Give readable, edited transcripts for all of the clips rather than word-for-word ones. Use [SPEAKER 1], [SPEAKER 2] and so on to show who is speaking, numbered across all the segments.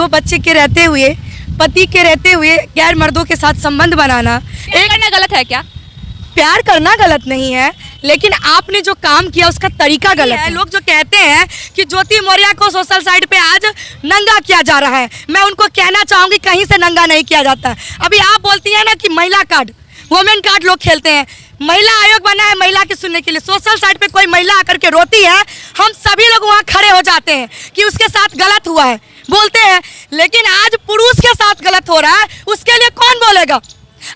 [SPEAKER 1] दो बच्चे के रहते हुए, पति के रहते हुए गैर मर्दों के साथ संबंध बनाना
[SPEAKER 2] प्यार करना गलत है क्या?
[SPEAKER 1] प्यार करना गलत नहीं है, लेकिन आपने जो काम किया उसका तरीका गलत है। लोग जो कहते हैं कि ज्योति मौर्य को सोशल साइट पे आज नंगा किया जा रहा है, मैं उनको कहना चाहूंगी कहीं से नंगा नहीं किया जाता है। अभी आप बोलती हैं ना कि महिला कार्ड, वुमेन कार्ड लोग खेलते हैं, महिला आयोग बना है महिला के सुनने के लिए। सोशल साइट पे कोई महिला आकर के रोती है, हम सभी लोग वहाँ खड़े हो जाते हैं कि उसके साथ गलत हुआ है, बोलते हैं। लेकिन आज पुरुष के साथ गलत हो रहा है, उसके लिए कौन बोलेगा?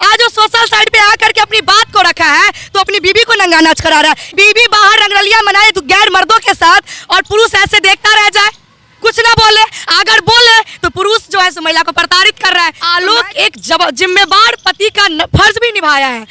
[SPEAKER 1] आज वो सोशल साइट पे आकर के अपनी बात को रखा है तो अपनी बीबी को नंगा नाच करा रहा है। बीबी बाहर रंगरलिया मनाए तो गैर मर्दों के साथ, और पुरुष ऐसे देखता रह जाए, कुछ ना बोले। अगर बोले तो पुरुष जो है सो महिला को प्रताड़ित कर रहा है। आलोक एक जिम्मेदार पति का फर्ज भी निभाया है।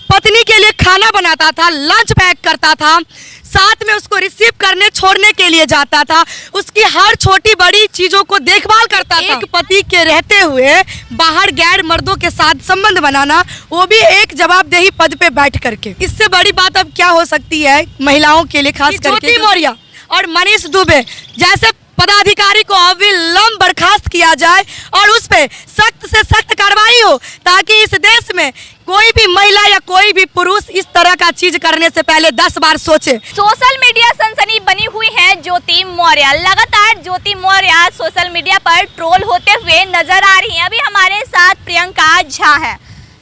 [SPEAKER 1] पत्नी के लिए खाना बनाता था, लंच पैक करता था, साथ में उसको रिसीव करने छोड़ने के लिए जाता था, उसकी हर छोटी बड़ी चीजों को देखभाल करता था। एक पति के रहते हुए बाहर गैर मर्दों के साथ संबंध बनाना, वो भी एक जवाबदेही पद पे बैठ करके। इससे बड़ी बात अब क्या हो सकती है महिलाओं के लिए, खास करके ज्योति मौर्य और मनीष दुबे जैसे पदाधिकारी को अविलंब बर्खास्त किया जाए और उस पे सख्त से सख्त कार्रवाई हो, ताकि इस देश में कोई भी महिला या कोई भी पुरुष इस तरह का चीज करने से पहले 10 बार सोचे।
[SPEAKER 2] सोशल मीडिया सनसनी बनी हुई है ज्योति मौर्य। लगातार ज्योति मौर्य सोशल मीडिया पर ट्रोल होते हुए नजर आ रही हैं। अभी हमारे साथ प्रियंका झा है,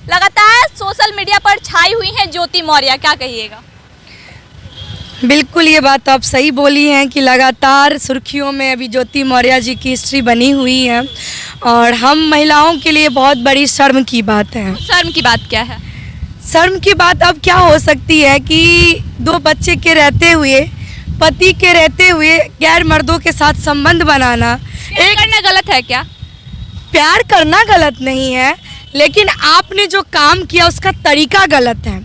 [SPEAKER 2] लगातार सोशल मीडिया पर छाई हुई है ज्योति मौर्य, क्या कहिएगा?
[SPEAKER 1] बिल्कुल, ये बात आप सही बोली हैं कि लगातार सुर्खियों में अभी ज्योति मौर्य जी की हिस्ट्री बनी हुई है, और हम महिलाओं के लिए बहुत बड़ी शर्म की बात है।
[SPEAKER 2] शर्म की बात क्या है?
[SPEAKER 1] शर्म की बात अब क्या हो सकती है कि दो बच्चे के रहते हुए, पति के रहते हुए गैर मर्दों के साथ संबंध बनाना
[SPEAKER 2] प्यार करना गलत है क्या?
[SPEAKER 1] प्यार करना गलत नहीं है, लेकिन आपने जो काम किया उसका तरीका गलत है।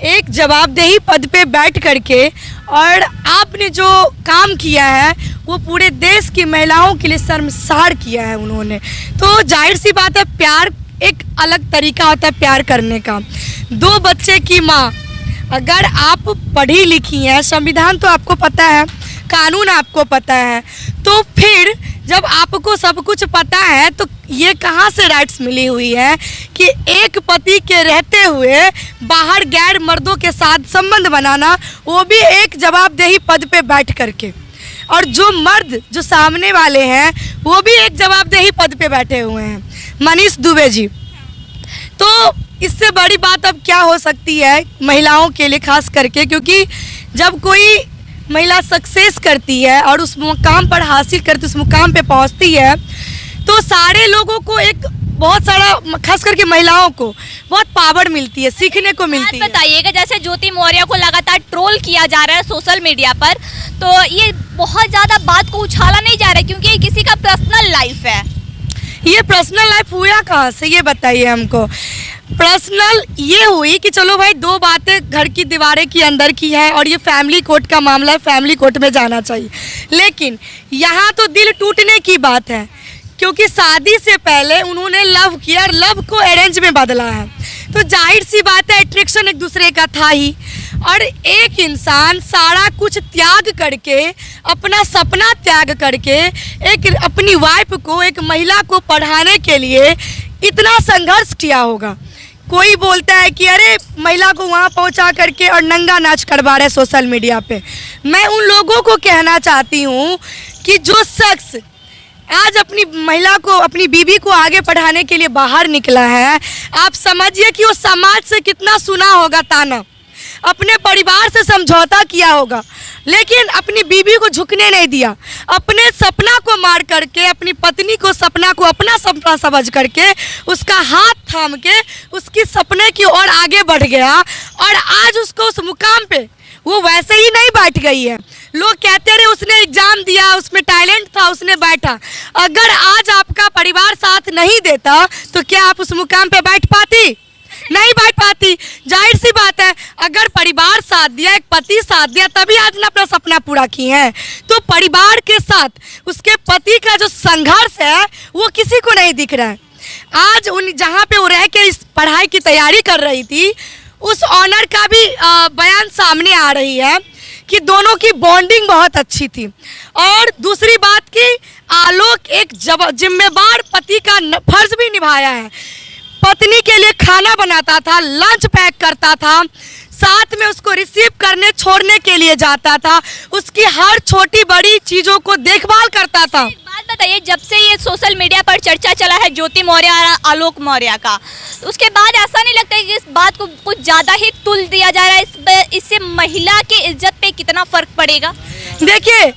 [SPEAKER 1] एक जवाबदेही पद पे बैठ करके और आपने जो काम किया है वो पूरे देश की महिलाओं के लिए शर्मसार किया है उन्होंने। तो जाहिर सी बात है, प्यार एक अलग तरीका होता है प्यार करने का। दो बच्चे की माँ, अगर आप पढ़ी लिखी हैं, संविधान तो आपको पता है, कानून आपको पता है, तो फिर जब आपको सब कुछ पता है तो ये कहाँ से राइट्स मिली हुई है कि एक पति के रहते हुए बाहर गैर मर्दों के साथ संबंध बनाना, वो भी एक जवाबदेही पद पे बैठ करके। और जो मर्द जो सामने वाले हैं वो भी एक जवाबदेही पद पे बैठे हुए हैं, मनीष दुबे जी। तो इससे बड़ी बात अब क्या हो सकती है महिलाओं के लिए, खास करके क्योंकि जब कोई महिला सक्सेस करती है और उस मुकाम पर हासिल करती, उस मुकाम पे पहुंचती है, तो सारे लोगों को एक बहुत सारा, खास करके महिलाओं को बहुत पावर मिलती है, सीखने को मिलती है।
[SPEAKER 2] बताइएगा, जैसे ज्योति मौर्य को लगातार ट्रोल किया जा रहा है सोशल मीडिया पर, तो ये बहुत ज़्यादा बात को उछाला नहीं जा रहा है क्योंकि ये किसी का पर्सनल लाइफ है।
[SPEAKER 1] ये पर्सनल लाइफ हुआ कहाँ से, ये बताइए हमको। पर्सनल ये हुई कि चलो भाई, दो बातें घर की दीवारें की अंदर की है और ये फैमिली कोर्ट का मामला है, फैमिली कोर्ट में जाना चाहिए। लेकिन यहाँ तो दिल टूटने की बात है, क्योंकि शादी से पहले उन्होंने लव किया और लव को अरेंज में बदला है। तो जाहिर सी बात है, अट्रैक्शन एक दूसरे का था ही, और एक इंसान सारा कुछ त्याग करके, अपना सपना त्याग करके, एक अपनी वाइफ को, एक महिला को पढ़ाने के लिए इतना संघर्ष किया होगा। कोई बोलता है कि अरे महिला को वहाँ पहुँचा करके और नंगा नाच करवा रहे सोशल मीडिया पे। मैं उन लोगों को कहना चाहती हूँ कि जो शख्स आज अपनी महिला को, अपनी बीवी को आगे पढ़ाने के लिए बाहर निकला है, आप समझिए कि वो समाज से कितना सुना होगा ताना, अपने परिवार से समझौता किया होगा, लेकिन अपनी बीवी को झुकने नहीं दिया। अपने सपना को मार करके, अपनी पत्नी को, सपना को अपना सपना समझ करके, उसका हाथ थाम के उसकी सपने की ओर आगे बढ़ गया, और आज उसको उस मुकाम पे वो वैसे ही नहीं बैठ गई है। लोग कहते रहे उसने एग्जाम दिया, उसमें टैलेंट था, उसने बैठा। अगर आज आपका परिवार साथ नहीं देता तो क्या आप उस मुकाम पे बैठ पाती? नहीं बैठ पाती। जाहिर सी बात है, अगर परिवार साथ दिया, एक पति साथ दिया, तभी आज ने अपना सपना पूरा की है। तो परिवार के साथ उसके पति का जो संघर्ष है वो किसी को नहीं दिख रहा है। आज उन जहाँ पे वो रह के इस पढ़ाई की तैयारी कर रही थी, उस ऑनर का भी बयान सामने आ रही है कि दोनों की बॉन्डिंग बहुत अच्छी थी। और दूसरी बात कि आलोक एक जिम्मेदार पति का फर्ज भी निभाया है। पत्नी के लिए खाना बनाता था, लंच पैक करता था, साथ में उसको रिसीव करने छोड़ने के लिए जाता था, उसकी हर छोटी बड़ी चीज़ों को देखभाल करता था।
[SPEAKER 2] एक बात बताइए, जब से ये सोशल मीडिया पर चर्चा चला है ज्योति मौर्य और आलोक मौर्य का, तो उसके बाद ऐसा नहीं लगता है कि इस बात को कुछ ज़्यादा ही तुल दिया जा रहा है? इससे महिला की इज्जत पे कितना फर्क पड़ेगा?
[SPEAKER 1] देखिए,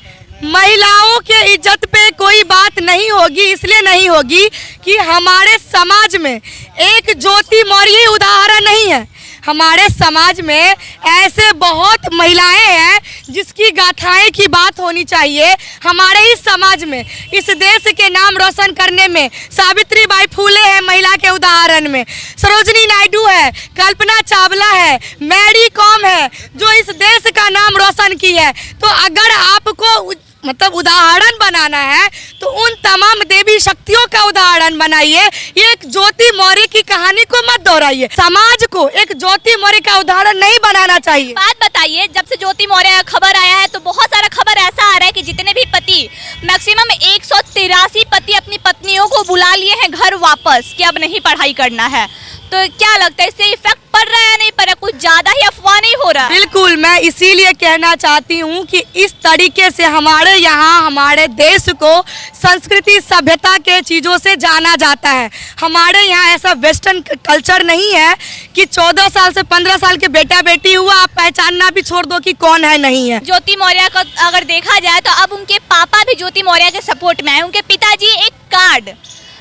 [SPEAKER 1] महिलाओं के इज्जत पे कोई बात नहीं होगी, इसलिए नहीं होगी कि हमारे समाज में एक ज्योति मौर्य ही उदाहरण नहीं है। हमारे समाज में ऐसे बहुत महिलाएं हैं जिसकी गाथाएं की बात होनी चाहिए। हमारे ही समाज में इस देश के नाम रोशन करने में सावित्री बाई फुले है महिला के उदाहरण में, सरोजिनी नायडू है, कल्पना चावला है, मैरी कॉम है, जो इस देश का नाम रोशन की है। तो अगर आपको मतलब उदाहरण बनाना है तो उन तमाम देवी शक्तियों का उदाहरण बनाइए, एक ज्योति मौर्य की कहानी को मत दोहराइए। समाज को एक ज्योति मौर्य का उदाहरण नहीं बनाना चाहिए।
[SPEAKER 2] बात बताइए, जब से ज्योति मौर्य खबर आया है तो बहुत सारा खबर ऐसा आ रहा है कि जितने भी पति, मैक्सिमम 183 पति अपनी पत्नियों को बुला लिए हैं घर वापस कि अब नहीं पढ़ाई करना है। तो क्या लगता है, इससे इफेक्ट पड़ रहा है नहीं पड़ रहा? कुछ ज्यादा ही अफवाह नहीं हो रहा?
[SPEAKER 1] बिल्कुल, मैं इसीलिए कहना चाहती हूँ कि इस तरीके से हमारे यहाँ हमारे देश को संस्कृति सभ्यता के चीज़ों से जाना जाता है। हमारे यहाँ ऐसा वेस्टर्न कल्चर नहीं है कि 14 साल से 15 साल के बेटा बेटी हुआ आप पहचानना भी छोड़ दो कि कौन है नहीं है।
[SPEAKER 2] ज्योति मौर्य का अगर देखा जाए तो अब उनके पापा भी ज्योति मौर्य के सपोर्ट में है। उनके पिताजी एक कार्ड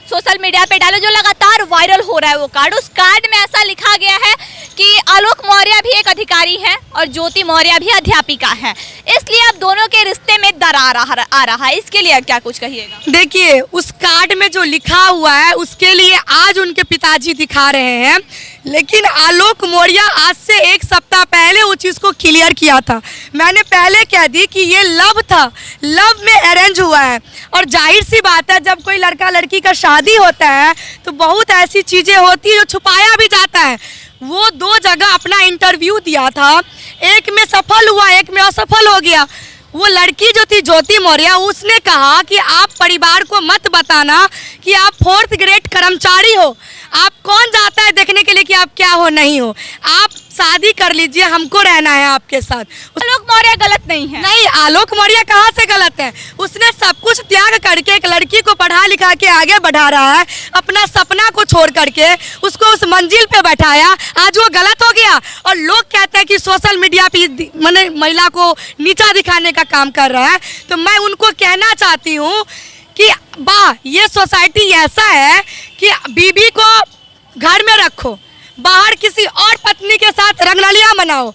[SPEAKER 2] सोशल मीडिया पे डाले जो लगातार वायरल हो रहा है। वो कार्ड, उस कार्ड में ऐसा लिखा गया है कि आलोक मौर्य भी एक अधिकारी है और ज्योति मौर्य भी अध्यापिका है, इसलिए अब दोनों के रिश्ते में दरार आ रहा है। इसके लिए क्या कुछ कहिएगा?
[SPEAKER 1] देखिए, उस कार्ड में जो लिखा हुआ है उसके लिए आज उनके पिताजी दिखा रहे हैं, लेकिन आलोक मौर्य आज से 1 सप्ताह पहले उस चीज़ को क्लियर किया था। मैंने पहले कह दी कि ये लव था, लव में अरेंज हुआ है। और जाहिर सी बात है, जब कोई लड़का लड़की का शादी होता है तो बहुत ऐसी चीज़ें होती है जो छुपाया भी जाता है। वो 2 जगह अपना इंटरव्यू दिया था, एक में सफल हुआ, एक में असफल हो गया। वो लड़की जो थी ज्योति मौर्य, उसने कहा कि आप परिवार को मत बताना कि आप 4th ग्रेड कर्मचारी हो। आप कौन जाता है देखने के लिए कि आप क्या हो नहीं हो? आप शादी कर लीजिए, हमको रहना है आपके साथ।
[SPEAKER 2] आलोक मौर्य गलत नहीं है।
[SPEAKER 1] नहीं, आलोक मौर्य कहाँ से गलत है? उसने सब कुछ त्याग करके एक लड़की को पढ़ा लिखा के आगे बढ़ा रहा है, अपना सपना को छोड़ करके उसको उस मंजिल पे बैठाया। आज वो गलत हो गया और लोग कहते हैं कि सोशल मीडिया पे मैंने महिला को नीचा दिखाने का काम कर रहा है। तो मैं उनको कहना चाहती हूँ कि वाह, ये सोसाइटी ऐसा है कि बीबी को घर में रखो, बाहर किसी और पत्नी के साथ रंगरलिया मनाओ,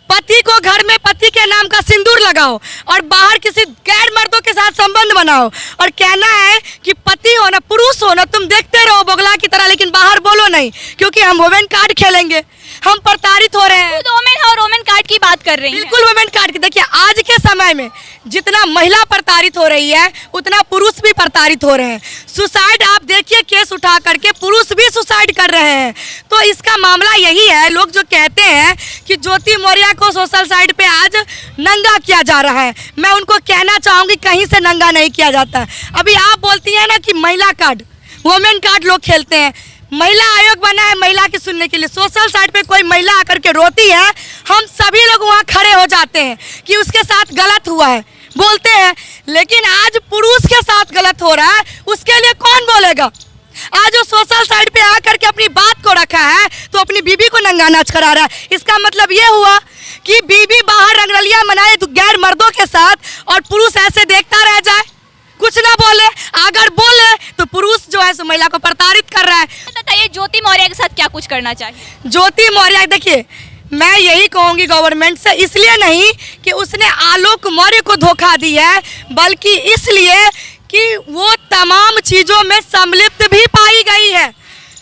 [SPEAKER 1] पति को घर में पति के नाम का सिंदूर लगाओ और बाहर किसी गैर मर्दों के साथ संबंध बनाओ। और कहना है कि पति हो ना, पुरुष हो ना, तुम देखते रहो बोगला की तरह, लेकिन बाहर बोलो नहीं क्योंकि हम वोमेन कार्ड खेलेंगे, हम प्रताड़ित हो रहे हैं।
[SPEAKER 2] वोमेन और वोमेन कार्ड की बात कर रही हैं।
[SPEAKER 1] बिल्कुल वोमेन कार्ड की। देखिए, आज के समय में जितना महिला प्रताड़ित हो रही है उतना पुरुष भी प्रताड़ित हो रहे हैं। सुसाइड आप देखिए, केस उठा करके पुरुष भी सुसाइड कर रहे हैं। तो इसका मामला यही है। लोग जो कहते हैं कि ज्योति मौर्य को सोशल साइट पे आज नंगा किया जा रहा है, मैं उनको कहना चाहूँगी कहीं से नंगा नहीं किया जाता। अभी आप बोलती हैं ना कि महिला कार्ड, वोमेन कार्ड लोग खेलते हैं। महिला आयोग बना है महिला की सुनने के लिए। सोशल साइट पे कोई महिला आकर के रोती है, हम सभी लोग वहाँ खड़े हो जाते हैं कि उसके साथ गलत हुआ है, बोलते हैं। लेकिन आज पुरुष के साथ गलत हो रहा है, उसके लिए कौन बोलेगा? आज वो सोशल साइट पे आकर के अपनी बात को रखा है तो अपनी बीबी को नंगा नाच करा रहा है। इसका मतलब ये हुआ कि बीबी बाहर रंगरलिया मनाए तो गैर मर्दों के साथ और पुरुष ऐसे देखता रह जाए, कुछ ना बोले। अगर बोले तो पुरुष जो है सो महिला को प्रताड़ित कर रहा है।
[SPEAKER 2] बताइए, ज्योति मौर्य के साथ क्या कुछ करना चाहिए?
[SPEAKER 1] ज्योति मौर्य, देखिए, मैं यही कहूँगी गवर्नमेंट से, इसलिए नहीं कि उसने आलोक मौर्य को धोखा दिया है, बल्कि इसलिए कि वो तमाम चीज़ों में सम्मिलित भी पाई गई है।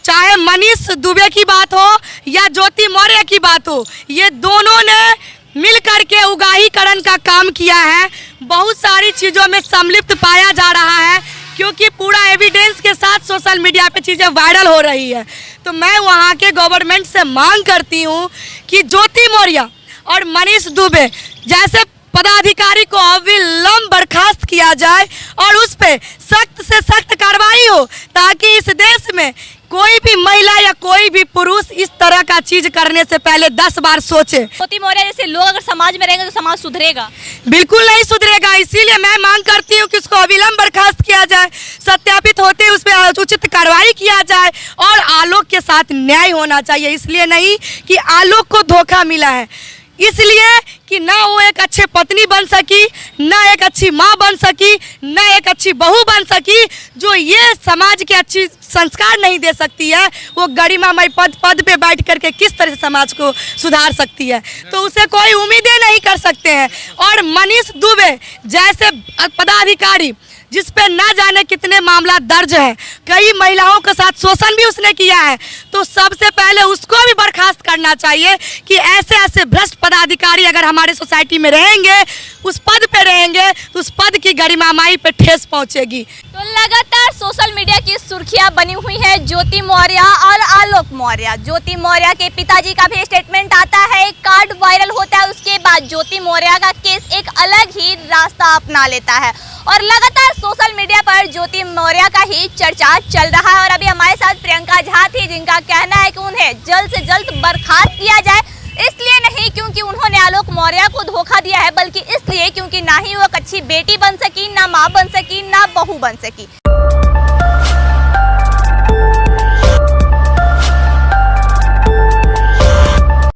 [SPEAKER 1] चाहे मनीष दुबे की बात हो या ज्योति मौर्य की बात हो, ये दोनों ने मिल करके उगाहीकरण का काम किया है। बहुत सारी चीज़ों में सम्मिलित पाया जा रहा है क्योंकि पूरा एविडेंस के साथ सोशल मीडिया पे चीज़ें वायरल हो रही है। तो मैं वहाँ के गवर्नमेंट से मांग करती हूँ कि ज्योति मौर्य और मनीष दुबे जैसे पदाधिकारी को अविलंब बर्खास्त किया जाए और उस पे सख्त से सख्त कार्रवाई हो, ताकि इस देश में कोई भी महिला या कोई भी पुरुष इस तरह का चीज करने से पहले 10 बार सोचे।
[SPEAKER 2] ज्योति मौर्य जैसे लोग अगर समाज में रहेंगे तो समाज सुधरेगा?
[SPEAKER 1] बिल्कुल नहीं सुधरेगा। इसीलिए मैं मांग करती हूँ कि उसको अविलंब बर्खास्त किया जाए, सत्यापित होते ही उस पर उचित कार्रवाई किया जाए और आलोक के साथ न्याय होना चाहिए। इसलिए नहीं कि आलोक को धोखा मिला है, इसलिए कि ना वो एक अच्छे पत्नी बन सकी, ना एक अच्छी माँ बन सकी, ना एक अच्छी बहू बन सकी, जो ये समाज के अच्छी संस्कार नहीं दे सकती है, वो गरिमामय पद पे बैठ करके किस तरह से समाज को सुधार सकती है। तो उसे कोई उम्मीदें नहीं कर सकते हैं। और मनीष दुबे जैसे पदाधिकारी जिस पे ना जाने कितने मामला दर्ज है, कई महिलाओं के साथ शोषण भी उसने किया है, तो सबसे पहले उसको भी बर्खास्त करना चाहिए कि ऐसे ऐसे भ्रष्ट पदाधिकारी अगर हमारे सोसाइटी में रहेंगे, उस पद पे रहेंगे, तो उस पद की गरिमामाई पे ठेस पहुंचेगी।
[SPEAKER 2] तो लगातार सोशल मीडिया की सुर्खियां बनी हुई है ज्योति मौर्य और आलोक मौर्य। ज्योति मौर्य के पिताजी का भी स्टेटमेंट आता है, एक कार्ड वायरल होता है, उसके बाद ज्योति मौर्य का केस एक अलग ही रास्ता अपना लेता है और लगातार सोशल मीडिया पर ज्योति मौर्य का ही चर्चा चल रहा है। और अभी हमारे साथ प्रियंका झा थी, जिनका कहना है कि उन्हें जल्द से जल्द बर्खास्त किया जाए, इसलिए नहीं क्योंकि उन्होंने आलोक मौर्य को धोखा दिया है, बल्कि इसलिए क्योंकि ना ही वो एक अच्छी बेटी बन सकी, ना माँ बन सकी, ना बहू बन सकी।